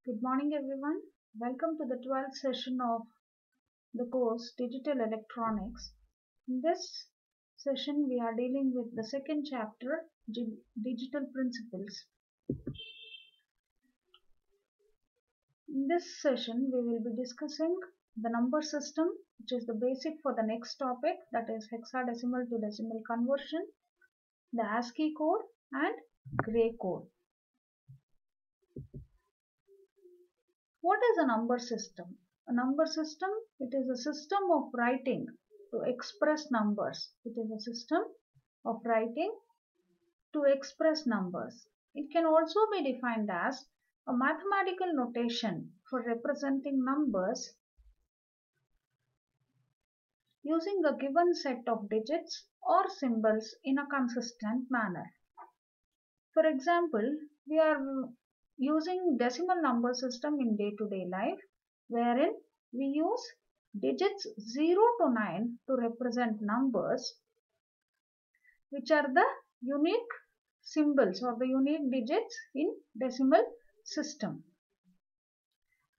Good morning, everyone. Welcome to the 12th session of the course Digital Electronics. In this session, we are dealing with the second chapter, Digital Principles. In this session, we will be discussing the number system, which is the basic for the next topic, that is hexadecimal to decimal conversion, the ASCII code, and Gray code. What is a number system? A number system, it is a system of writing to express numbers. It is a system of writing to express numbers. It can also be defined as a mathematical notation for representing numbers using a given set of digits or symbols in a consistent manner. For example, we are using decimal number system in day-to-day life, wherein we use digits 0 to 9 to represent numbers, which are the unique symbols or the unique digits in decimal system.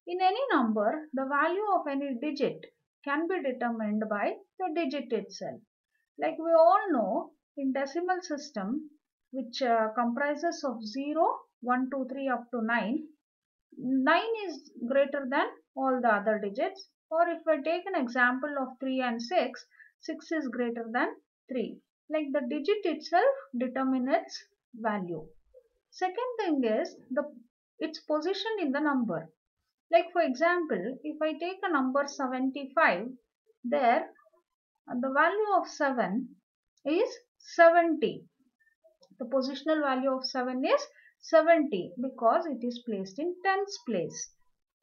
In any number, the value of any digit can be determined by the digit itself. Like we all know, in decimal system, which comprises of 0, 1, 2, 3 up to 9, 9 is greater than all the other digits. Or if I take an example of 3 and 6, 6 is greater than 3. Like the digit itself determines its value. Second thing is its position in the number. Like for example, if I take a number 75, there the value of 7 is 70. The positional value of 7 is 70 because it is placed in tens place.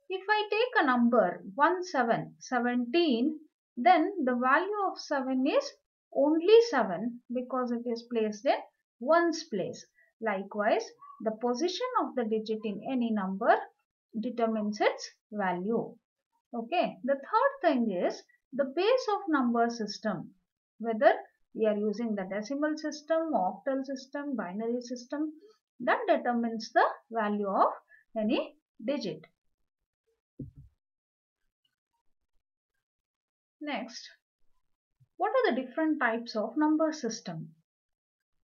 If I take a number 17, then the value of 7 is only 7 because it is placed in ones place. Likewise, the position of the digit in any number determines its value. Okay, the third thing is the base of number system. Whether we are using the decimal system, octal system, binary system, that determines the value of any digit. Next, what are the different types of number system?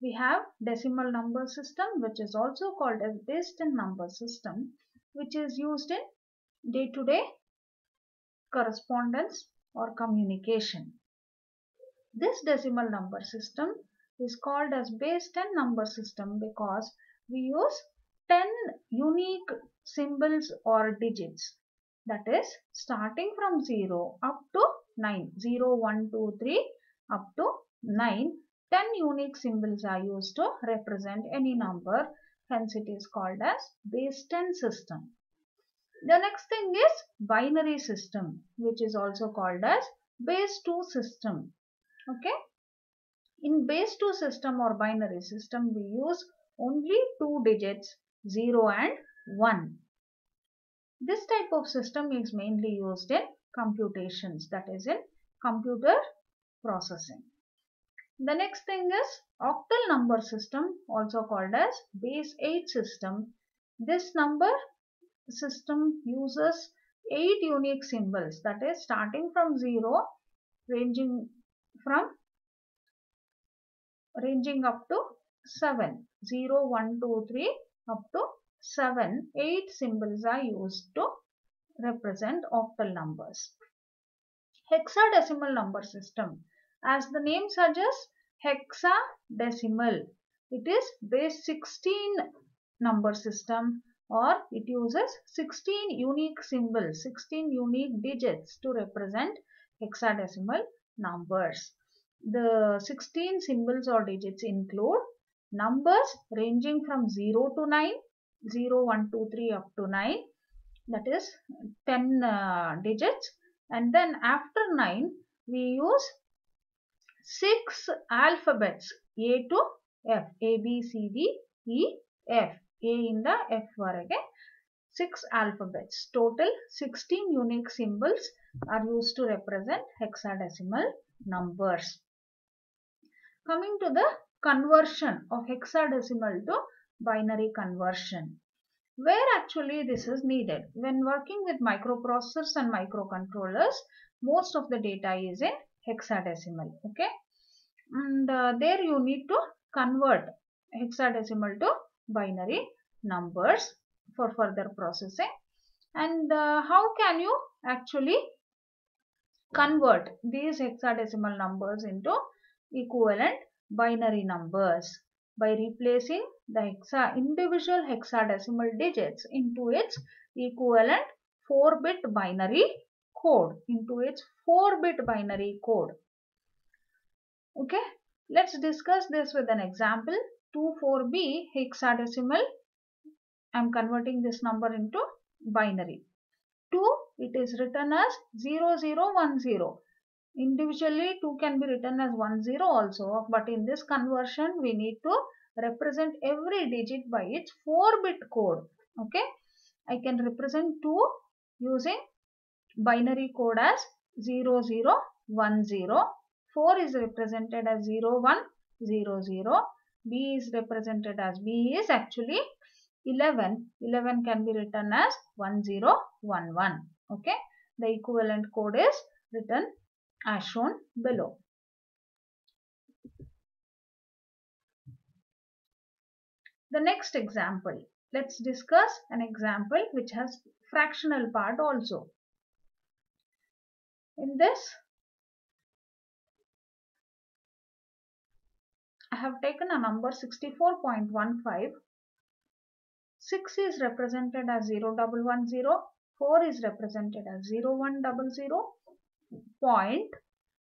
We have decimal number system, which is also called as base 10 number system, which is used in day-to-day correspondence or communication. This decimal number system is called as base 10 number system because we use 10 unique symbols or digits, that is starting from 0 up to 9, 0, 1, 2, 3 up to 9. 10 unique symbols are used to represent any number, hence it is called as base 10 system. The next thing is binary system, which is also called as base 2 system. Okay, in base 2 system or binary system, we use only two digits, 0 and 1. This type of system is mainly used in computations, that is in computer processing. The next thing is octal number system, also called as base 8 system. This number system uses 8 unique symbols, that is starting from 0, ranging up to 7, 0, 1, 2, 3 up to 7. 8 symbols are used to represent octal numbers. Hexadecimal number system, as the name suggests, hexadecimal, it is base 16 number system, or it uses 16 unique symbols, 16 unique digits to represent hexadecimal numbers. The 16 symbols or digits include numbers ranging from 0 to 9, 0, 1, 2, 3 up to 9, that is 10 digits, and then after 9 we use 6 alphabets A to F, A, B, C, D, E, F, A in the F varage. 6 alphabets. Total 16 unique symbols are used to represent hexadecimal numbers. Coming to the conversion of hexadecimal to binary conversion. Where actually this is needed? When working with microprocessors and microcontrollers, most of the data is in hexadecimal. Okay, and there you need to convert hexadecimal to binary numbers for further processing. And how can you actually convert these hexadecimal numbers into equivalent binary numbers? By replacing the individual hexadecimal digits into its equivalent 4-bit binary code, Okay, let's discuss this with an example. 24B hexadecimal, I'm converting this number into binary. 2, it is written as 0010. Individually 2 can be written as 10 also, but in this conversion we need to represent every digit by its 4-bit code. Okay, I can represent 2 using binary code as 0010. 4 is represented as 0100. B is represented as B is actually 11. 11 can be written as 1011. Okay, the equivalent code is written as shown below. The next example, let's discuss an example which has fractional part also. In this, I have taken a number 64.15. 6 is represented as 0110. 4 is represented as 0100.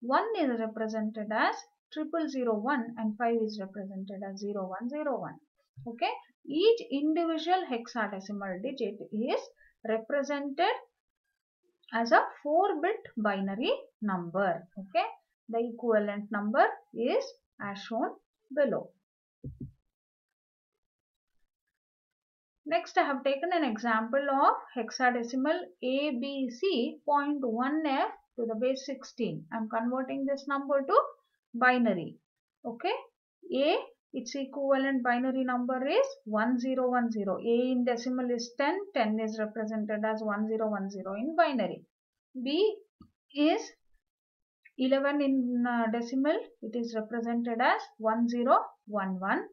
1 is represented as 0001 and 5 is represented as 0101. Okay, each individual hexadecimal digit is represented as a 4-bit binary number. Okay, the equivalent number is as shown below. Next, I have taken an example of hexadecimal ABC 0.1F to the base 16. I am converting this number to binary. Okay, A, its equivalent binary number is 1010. A in decimal is 10. 10 is represented as 1010 in binary. B is 11 in decimal. It is represented as 1011.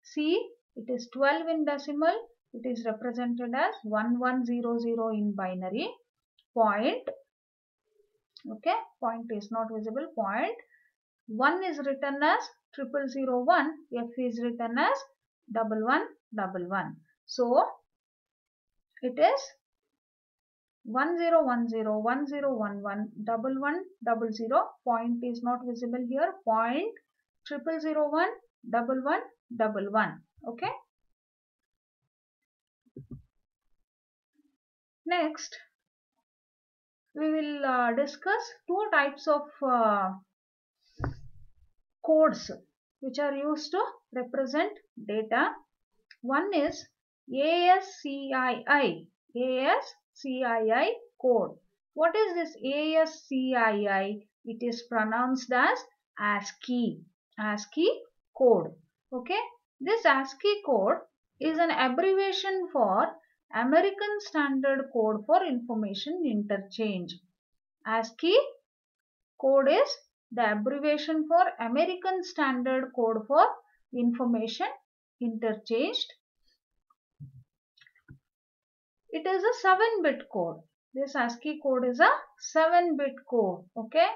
C, it is 12 in decimal. It is represented as 1100 in binary. Point, okay, point is not visible. Point 1 is written as 0001. F is written as 1111. So it is 1010, 1011, 1100. Point is not visible here. Point 0001, 1111. Okay. Next, we will discuss two types of codes which are used to represent data. One is ASCII code. What is this ASCII? It is pronounced as ASCII code. Okay, this ASCII code is an abbreviation for American Standard Code for Information Interchange. ASCII code is the abbreviation for American Standard Code for Information Interchanged. It is a 7-bit code. This ASCII code is a 7-bit code. Okay,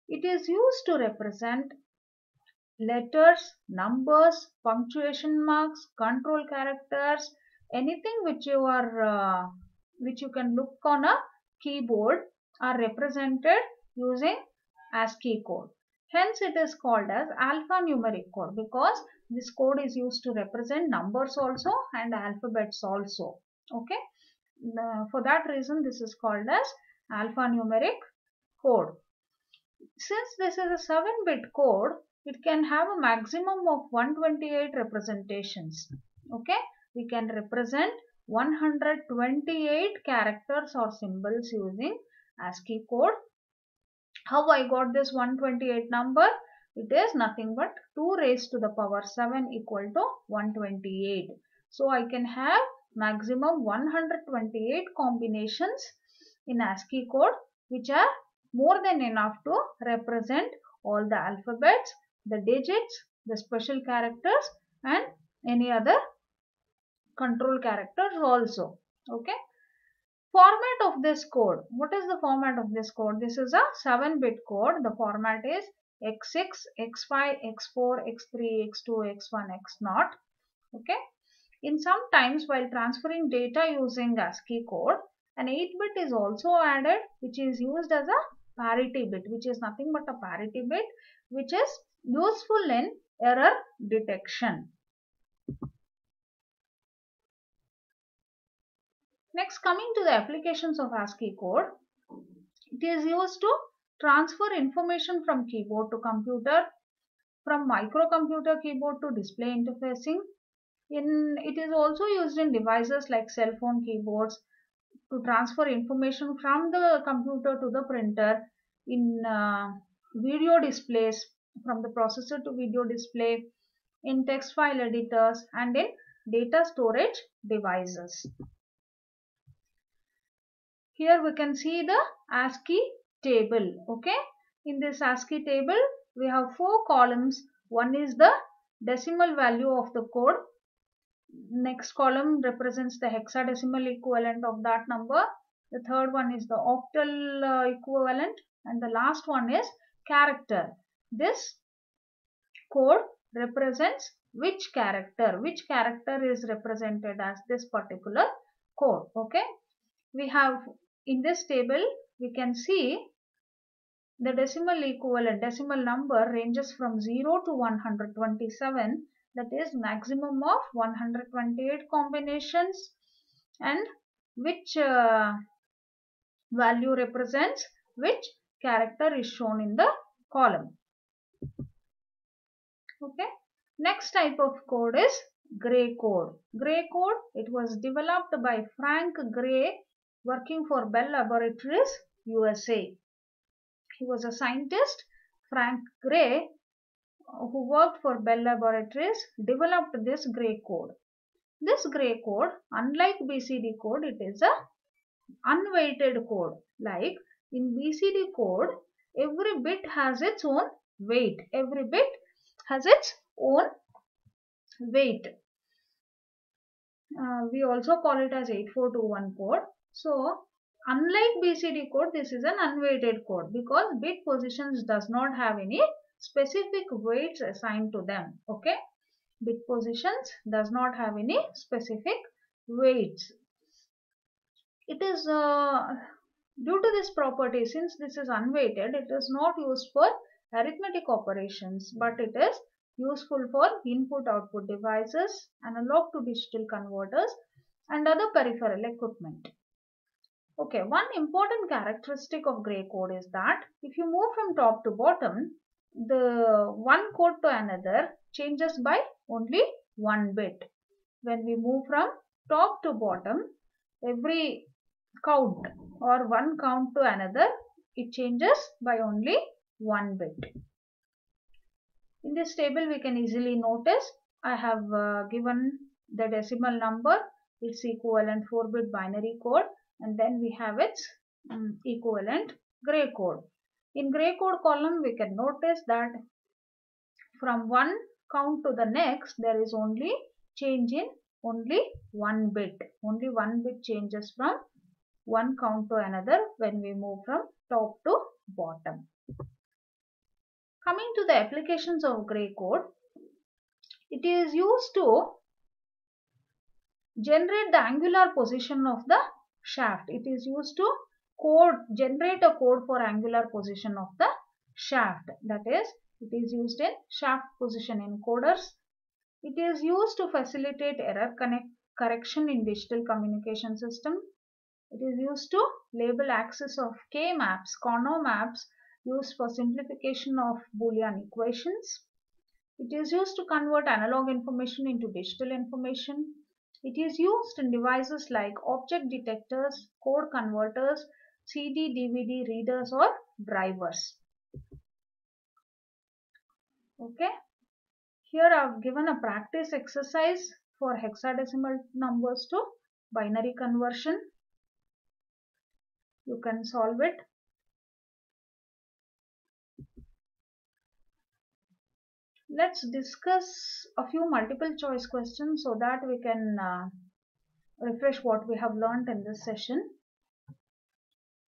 it is used to represent letters, numbers, punctuation marks, control characters, anything which you can look on a keyboard are represented using ASCII code. Hence it is called as alphanumeric code because this code is used to represent numbers also and alphabets also. Okay, for that reason this is called as alphanumeric code. Since this is a 7-bit code, it can have a maximum of 128 representations. Okay, we can represent 128 characters or symbols using ASCII code. How I got this 128 number? It is nothing but 2 raised to the power 7 equal to 128. So I can have maximum 128 combinations in ASCII code, which are more than enough to represent all the alphabets, the digits, the special characters, and any other control characters also. Okay. Format of this code. What is the format of this code? This is a 7-bit code. The format is x6, x5, x4, x3, x2, x1, x0. Okay. In some times, while transferring data using ASCII code, an 8-bit is also added, which is used as a parity bit, which is nothing but a parity bit, which is useful in error detection. Next, coming to the applications of ASCII code, it is used to transfer information from keyboard to computer, from microcomputer keyboard to display interfacing. It is also used in devices like cell phone keyboards to transfer information from the computer to the printer, in video displays, from the processor to video display, in text file editors, and in data storage devices. Here we can see the ASCII table. Okay, in this ASCII table we have 4 columns. One is the decimal value of the code. Next column represents the hexadecimal equivalent of that number. The third one is the octal equivalent, and the last one is character. This code represents which character is represented as this particular code. Okay, we have in this table we can see the decimal equivalent, decimal number ranges from 0 to 127, that is maximum of 128 combinations, and which value represents which character is shown in the column. Okay, next type of code is Gray code. Gray code, it was developed by Frank Gray, working for Bell Laboratories, USA. He was a scientist. Frank Gray, who worked for Bell Laboratories, developed this Gray code. This Gray code, unlike BCD code, it is a unweighted code. Like in BCD code, every bit has its own weight. Every bit has its own weight. We also call it as 8421 code. So, unlike BCD code, this is an unweighted code because bit positions does not have any specific weights assigned to them. Okay, bit positions does not have any specific weights. It is due to this property, since this is unweighted, it is not used for arithmetic operations, but it is useful for input-output devices, analog to digital converters, and other peripheral equipment. Okay, one important characteristic of Gray code is that if you move from top to bottom, the one code to another changes by only 1 bit. When we move from top to bottom, every count or one count to another, it changes by only 1 bit. In this table we can easily notice I have given the decimal number, its equivalent 4-bit binary code, and then we have its equivalent Gray code. In Gray code column we can notice that from one count to the next there is only change in only 1 bit. Only 1 bit changes from one count to another when we move from top to bottom. Coming to the applications of Gray code, it is used to generate the angular position of the shaft. It is used to generate a code for angular position of the shaft. That is, it is used in shaft position encoders. It is used to facilitate error correction in digital communication system. It is used to label axis of K maps, Karnaugh maps, used for simplification of Boolean equations. It is used to convert analog information into digital information. It is used in devices like object detectors, code converters, CD, DVD readers, or drivers. Okay. Here I have given a practice exercise for hexadecimal numbers to binary conversion. You can solve it. Let's discuss a few multiple choice questions so that we can refresh what we have learned in this session.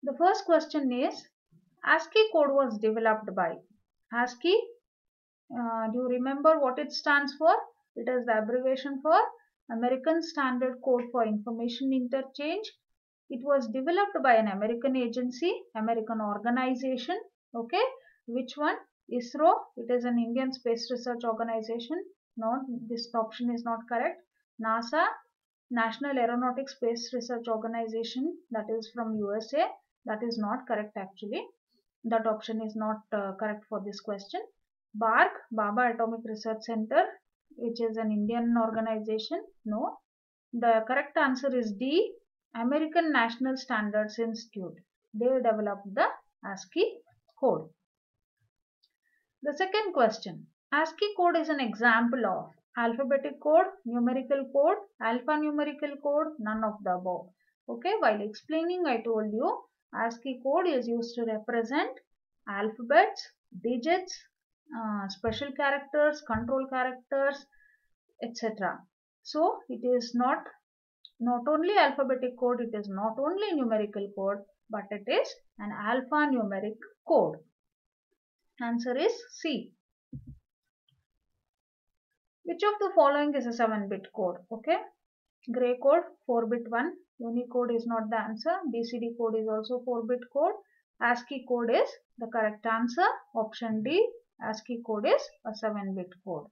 The first question is, ASCII code was developed by. ASCII, do you remember what it stands for? It is the abbreviation for American Standard Code for Information Interchange. It was developed by an American agency, American organization. Okay, which one? ISRO. It is an Indian Space Research Organization. No, this option is not correct. NASA, National Aeronautics Space Research Organization, that is from USA. That is not correct actually. That option is not correct for this question. BARC, Baba Atomic Research Center, which is an Indian organization. No. The correct answer is D, American National Standards Institute. They developed the ASCII code. The second question. ASCII code is an example of alphabetic code, numerical code, alphanumerical code, none of the above. Okay, while explaining I told you ASCII code is used to represent alphabets, digits, special characters, control characters, etc. So it is not only alphabetic code, it is not only numerical code, but it is an alphanumeric code. Answer is C. Which of the following is a 7-bit code? Okay, Gray code 4-bit 1, Unicode is not the answer, BCD code is also 4-bit code, ASCII code is the correct answer. Option D, ASCII code is a 7-bit code.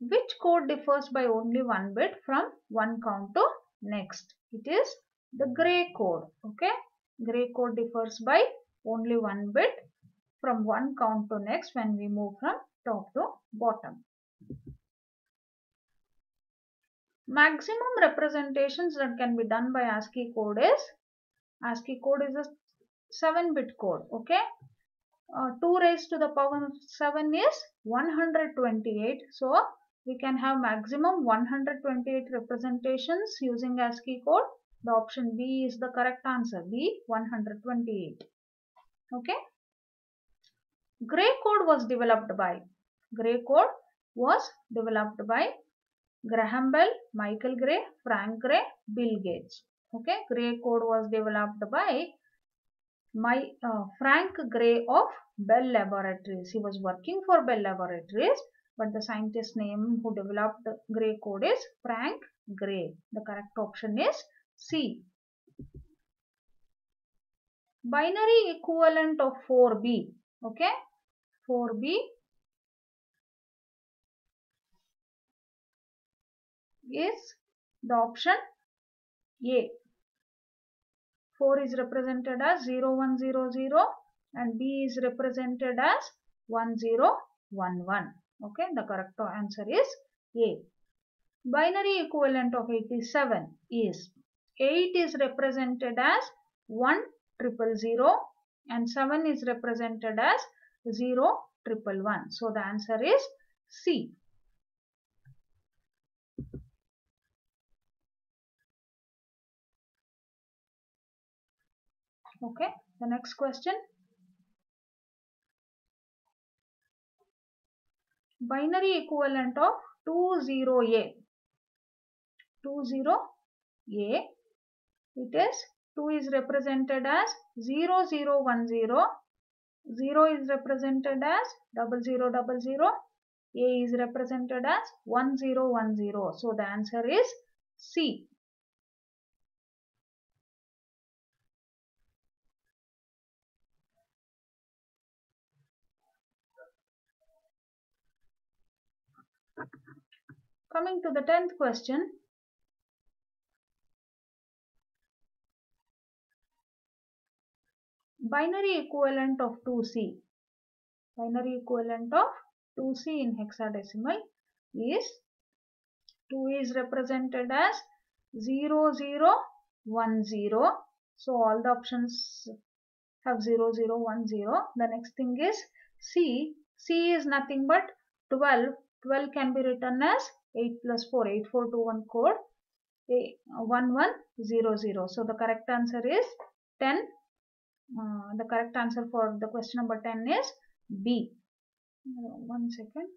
Which code differs by only 1 bit from one count to next? It is the Gray code. Okay, Gray code differs by only 1 bit from one count to next when we move from top to bottom. Maximum representations that can be done by ASCII code is a 7-bit code. Okay, 2 raised to the power 7 is 128. So we can have maximum 128 representations using ASCII code. The option B is the correct answer. B, 128. Okay. Gray code was developed by. Gray code was developed by Graham Bell, Michael Gray, Frank Gray, Bill Gates. Okay. Gray code was developed by Frank Gray of Bell Laboratories. He was working for Bell Laboratories, but the scientist name who developed Gray code is Frank Gray. The correct option is C. Binary equivalent of 4B. Okay, 4B is the option A. 4 is represented as 0100 and B is represented as 1011. Okay, the correct answer is A. Binary equivalent of 87 is 8 is represented as 1000 and 7 is represented as 0111. So the answer is C. Okay, the next question. Binary equivalent of 20A. 20A. It is 2 is represented as 0010, 0 is represented as 0000, A is represented as 1010. So the answer is C. Coming to the 10th question. Binary equivalent of 2C. Binary equivalent of 2C in hexadecimal is 2 is represented as 0010. So all the options have 0010. The next thing is C. C is nothing but 12. 12 can be written as 8 plus 4, 8421 code. 1100. So the correct answer is 10. The correct answer for the question number 10 is B. One second.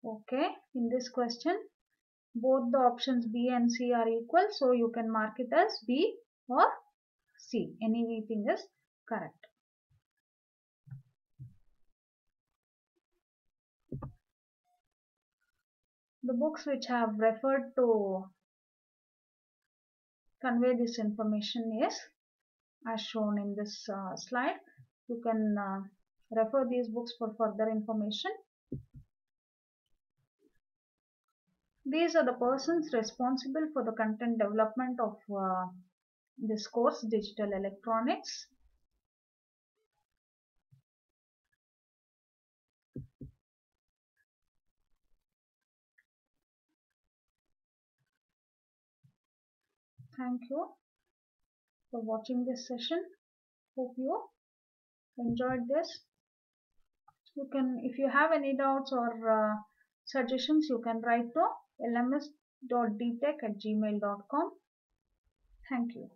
Okay, in this question both the options B and C are equal, so you can mark it as B or C. Anything is correct. The books which I have referred to convey this information is as shown in this slide. You can refer these books for further information. These are the persons responsible for the content development of this course, Digital Electronics. Thank you for watching this session. Hope you enjoyed this. You can, if you have any doubts or suggestions, you can write to lms.dtech@gmail.com. Thank you.